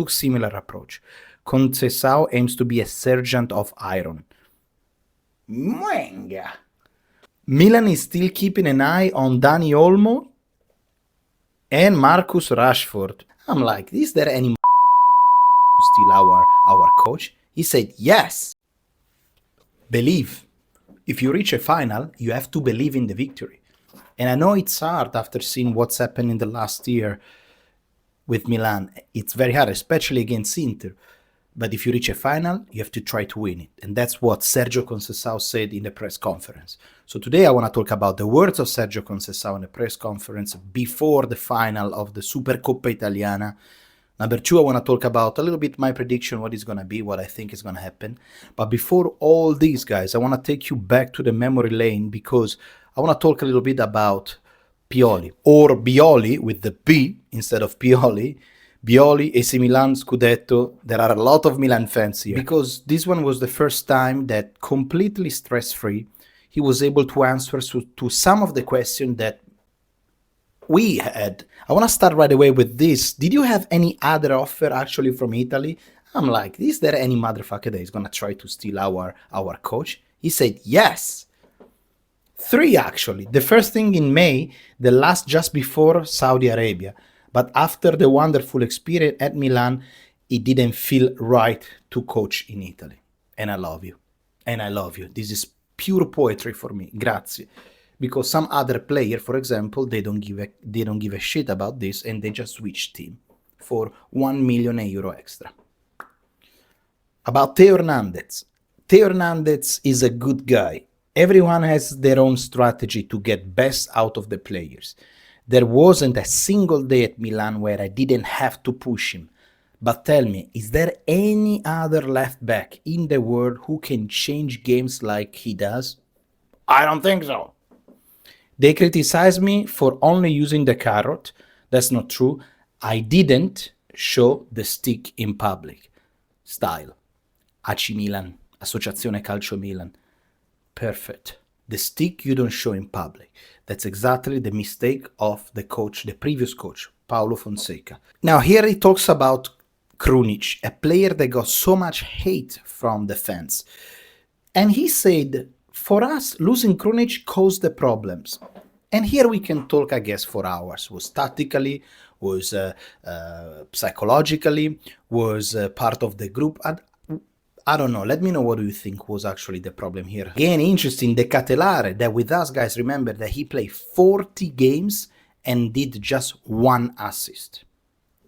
took similar approach. Conceição aims to be a sergeant of iron. Mwenga. Milan is still keeping an eye on Dani Olmo and Marcus Rashford. I'm like, is there any still our coach? He said yes. Believe. If you reach a final, you have to believe in the victory. And I know it's hard after seeing what's happened in the last year with Milan. It's very hard, especially against Inter. But if you reach a final, you have to try to win it. And that's what Sergio Conceição said in the press conference. So today I want to talk about the words of Sergio Conceição in the press conference before the final of the Supercoppa Italiana. Number two, I want to talk about a little bit my prediction, what is going to be, what I think is going to happen. But before all these, guys, I want to take you back to the memory lane because I want to talk a little bit about Pioli, or Bioli with the P instead of Pioli. Bioli, AC Milan, Scudetto. There are a lot of Milan fans here because this one was the first time that completely stress-free he was able to answer to some of the questions that we had. I want to start right away with this. Did you have any other offer actually from Italy? I'm like, is there any motherfucker that is going to try to steal our coach? He said yes. 3 actually. The first thing in May, the last just before Saudi Arabia. But after the wonderful experience at Milan, it didn't feel right to coach in Italy. And I love you. And I love you. This is pure poetry for me. Grazie. Because some other player, for example, they don't give a shit about this and they just switch team for €1 million extra. About Theo Hernandez. Theo Hernandez is a good guy. Everyone has their own strategy to get best out of the players. There wasn't a single day at Milan where I didn't have to push him. But tell me, is there any other left back in the world who can change games like he does? I don't think so. They criticize me for only using the carrot. That's not true. I didn't show the stick in public. Style. AC Milan. Associazione Calcio Milan. Perfect. The stick you don't show in public. That's exactly the mistake of the coach, the previous coach, Paulo Fonseca. Now here he talks about Krunic, a player that got so much hate from the fans. And he said, for us, losing Krunic caused the problems. And here we can talk, I guess, for hours. Was tactically, was psychologically, was part of the group. I don't know. Let me know what do you think was actually the problem here. Again, interesting, the Catelare, that with us, guys, remember that he played 40 games and did just 1 assist.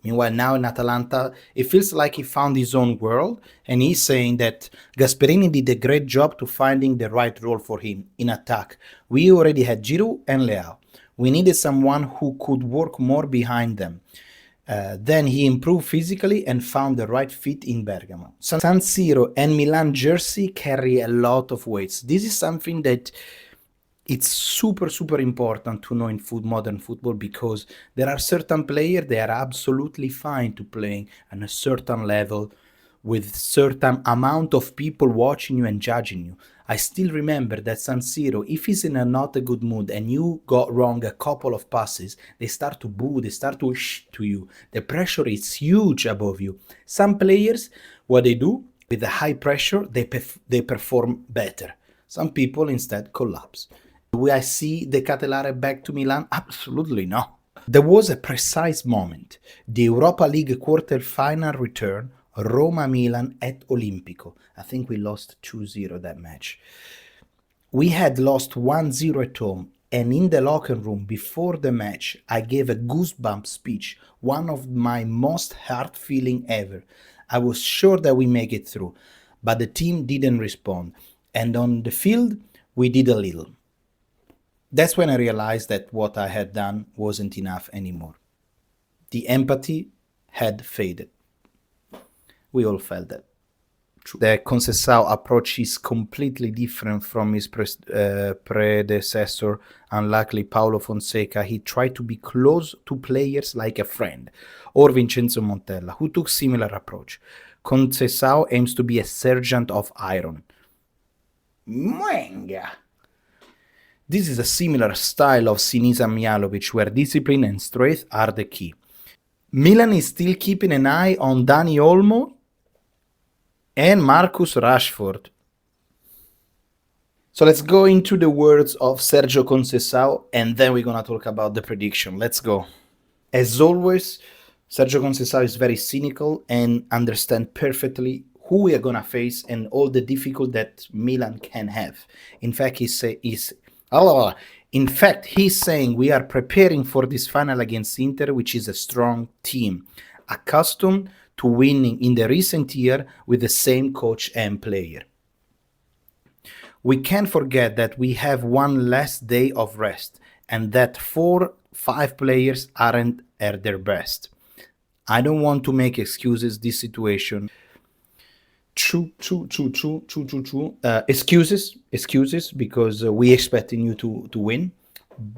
Meanwhile, now in Atalanta, it feels like he found his own world, and he's saying that Gasperini did a great job to finding the right role for him in attack. We already had Giroud and Leao. We needed someone who could work more behind them. Then he improved physically and found the right fit in Bergamo. San Siro and Milan jersey carry a lot of weights. This is something that it's super important to know in modern football, because there are certain players that are absolutely fine to playing on a certain level with certain amount of people watching you and judging you. I still remember that San Siro, if he's in not a good mood and you got wrong a couple of passes, they start to boo, they start to shh to you. The pressure is huge above you. Some players, what they do with the high pressure, they perform better. Some people instead collapse. Do I see the Catelare back to Milan? Absolutely no. There was a precise moment. The Europa League quarter-final return, Roma-Milan at Olimpico. I think we lost 2-0 that match. We had lost 1-0 at home, and in the locker room before the match, I gave a goosebump speech, one of my most heart-feeling ever. I was sure that we make it through, but the team didn't respond. And on the field, we did a little. That's when I realized that what I had done wasn't enough anymore. The empathy had faded. We all felt that. True. The Conceição approach is completely different from his predecessor. Unluckily, Paulo Fonseca, he tried to be close to players like a friend. Or Vincenzo Montella, who took similar approach. Conceição aims to be a sergeant of iron. Mwenga. This is a similar style of Sinisa Mihajlovic, where discipline and strength are the key. Milan is still keeping an eye on Dani Olmo and Marcus Rashford. So let's go into the words of Sergio Conceição, and then we're gonna talk about the prediction. Let's go. As always, Sergio Conceição is very cynical and understands perfectly who we are gonna face and all the difficulty that Milan can have. In fact, he's saying we are preparing for this final against Inter, which is a strong team, accustomed to winning in the recent year with the same coach and player. We can't forget that we have one less day of rest and that 4-5 players aren't at their best. I don't want to make excuses this situation. True. Excuses, because we expecting you to win,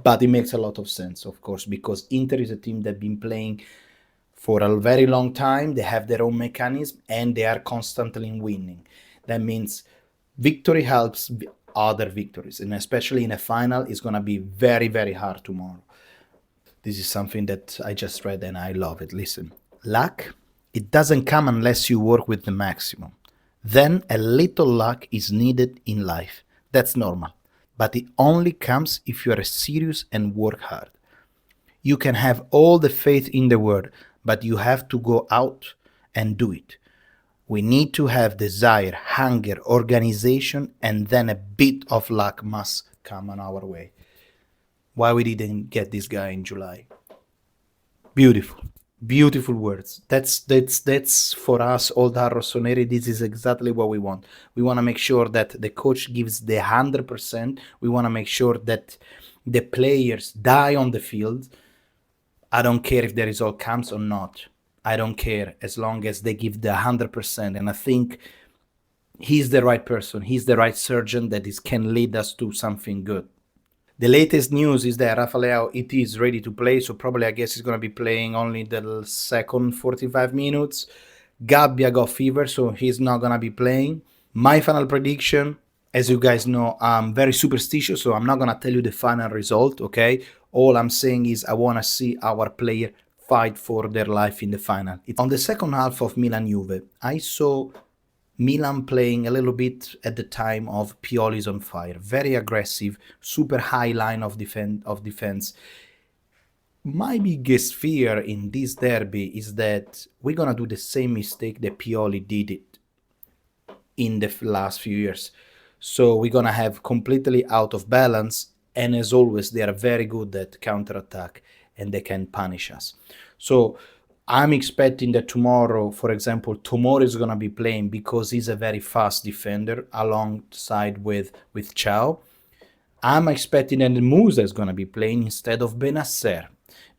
but it makes a lot of sense, of course, because Inter is a team that been playing for a very long time. They have their own mechanism and they are constantly winning. That means victory helps other victories, and especially in a final, it's gonna be very, very hard tomorrow. This is something that I just read and I love it. Listen, luck, it doesn't come unless you work with the maximum. Then a little luck is needed in life. That's normal. But it only comes if you are serious and work hard. You can have all the faith in the world, but you have to go out and do it. We need to have desire, hunger, organization, and then a bit of luck must come on our way. Why we didn't get this guy in July? Beautiful words. That's for us, old Rossoneri. This is exactly what we want. We want to make sure that the coach gives the 100%. We want to make sure that the players die on the field. I don't care if the result comes or not. I don't care as long as they give the 100%. And I think he's the right person. He's the right surgeon that can lead us to something good. The latest news is that Rafa Leao, it is ready to play, so probably I guess he's going to be playing only the second 45 minutes. Gabbia got fever, so he's not going to be playing. My final prediction, as you guys know, I'm very superstitious, so I'm not going to tell you the final result, okay? All I'm saying is I want to see our player fight for their life in the final. On the second half of Milan-Juve, I saw Milan playing a little bit at the time of Pioli's on fire. Very aggressive, super high line of defense. My biggest fear in this derby is that we're going to do the same mistake that Pioli did it in the last few years. So we're going to have completely out of balance. And as always, they are very good at counterattack and they can punish us. So I'm expecting that tomorrow, for example, Tomori is going to be playing because he's a very fast defender alongside with Ciao. I'm expecting that Musa is going to be playing instead of Benasser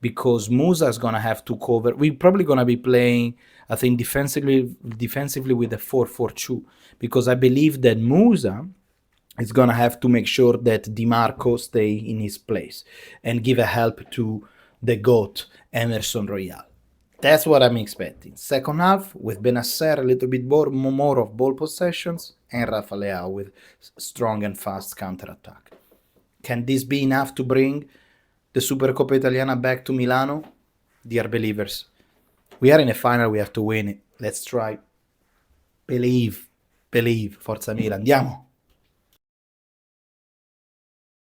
because Musa is going to have to cover. We're probably going to be playing, I think, defensively with a 4-4-2 because I believe that Musa is going to have to make sure that Di Marco stay in his place and give a help to the GOAT, Emerson Royal. That's what I'm expecting. Second half with Benasser, a little bit more of ball possessions, and Rafa Leao with strong and fast counter-attack. Can this be enough to bring the Supercoppa Italiana back to Milano? Dear believers, we are in a final, we have to win it. Let's try. Believe. Forza Milan. Andiamo!